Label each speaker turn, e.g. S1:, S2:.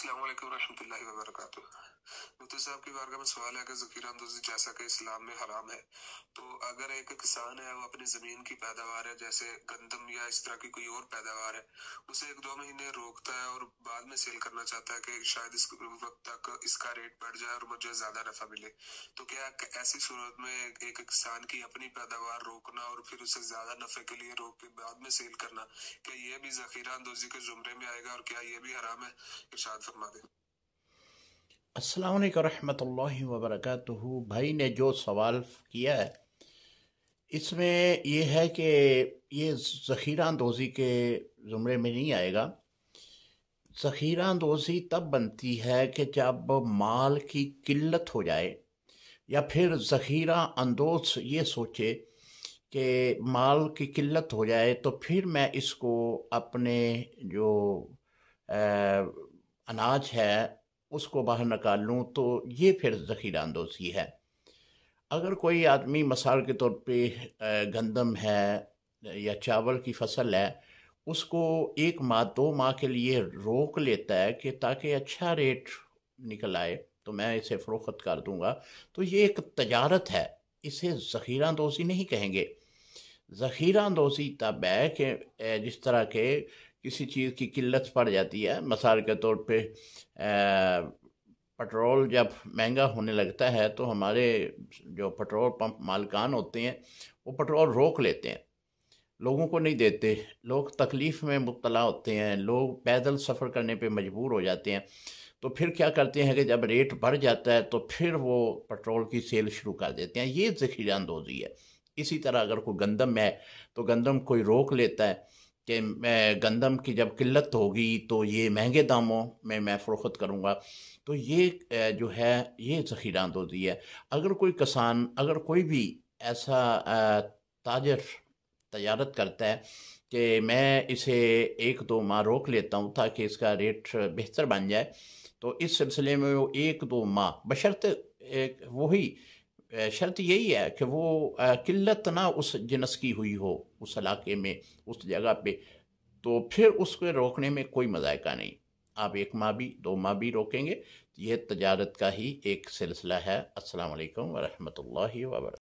S1: अस्सलाम वालेकुम रहमतुल्लाहि व बरकातुहू। मुफ्ती साहब की बारगाह में सवाल है कि ज़ख़ीरा अंदोज़ी जैसा कि इस्लाम में हराम है, तो अगर एक किसान है वो अपनी ज़मीन की पैदावार है जैसे गंदम या इस तरह की कोई और पैदावार है, उसे 1-2 महीने रोकता है और बाद में सेल करना चाहता है कि शायद इस वक्त तक इसका रेट बढ़ जाए और मुझे ज़्यादा नफ़ा मिले, तो क्या ऐसी सूरत में एक किसान की अपनी पैदावार रोकना और फिर उसे ज़्यादा नफ़े के लिए रोक के बाद में सेल करना, क्या ये भी ज़ख़ीरा अंदोज़ी के ज़ुमरे में आएगा और क्या ये भी हराम है? इरशाद फरमा दें।
S2: अस्सलाम वालेकुम रहमतुल्लाहि व बरकातुहू। भाई ने जो सवाल किया है इसमें ये है कि ये ज़ख़ीरा अंदोज़ी के ज़ुमरे में नहीं आएगा। ज़ख़ीरा अंदोज़ी तब बनती है कि जब माल की किल्लत हो जाए या फिर ज़ख़ीरा अंदोज़ ये सोचे कि माल की किल्लत हो जाए तो फिर मैं इसको अपने जो अनाज है उसको बाहर निकाल लूँ, तो ये फिर ज़ख़ीरा अंदोज़ी है। अगर कोई आदमी मिसाल के तौर पे गंदम है या चावल की फसल है, उसको 1 माह 2 माह के लिए रोक लेता है कि ताकि अच्छा रेट निकल आए तो मैं इसे फ़रोख्त कर दूंगा, तो ये एक तजारत है, इसे ज़ख़ीरा अंदोज़ी नहीं कहेंगे। ज़ख़ीरा अंदोज़ी तब है कि जिस तरह के किसी चीज़ की किल्लत पड़ जाती है, मिसाल के तौर पे पेट्रोल जब महंगा होने लगता है तो हमारे जो पेट्रोल पंप मालिकान होते हैं वो पेट्रोल रोक लेते हैं, लोगों को नहीं देते, लोग तकलीफ़ में मुब्तला होते हैं, लोग पैदल सफ़र करने पे मजबूर हो जाते हैं। तो फिर क्या करते हैं कि जब रेट बढ़ जाता है तो फिर वो पेट्रोल की सेल शुरू कर देते हैं, ये ज़ख़ीरा अंदोज़ी है। इसी तरह अगर कोई गंदम है तो गंदम कोई रोक लेता है कि मैं गंदम की जब किल्लत होगी तो ये महंगे दामों में मैं फ़रोख्त करूँगा, तो ये जो है ये ज़ख़ीरा अंदोज़ी है। अगर कोई किसान, अगर कोई भी ऐसा ताजर तजारत करता है कि मैं इसे 1-2 माह रोक लेता हूँ ताकि इसका रेट बेहतर बन जाए, तो इस सिलसिले में वो 1-2 माह बशर्ते एक वही शर्त यही है कि वो किल्लत ना उस जिनस की हुई हो उस इलाके में, उस जगह पे, तो फिर उसको रोकने में कोई मज़ायका नहीं। आप 1 माह भी 2 माह भी रोकेंगे, ये तजारत का ही एक सिलसिला है। अस्सलाम वालेकुम व रहमतुल्लाहि व बरकातुहू।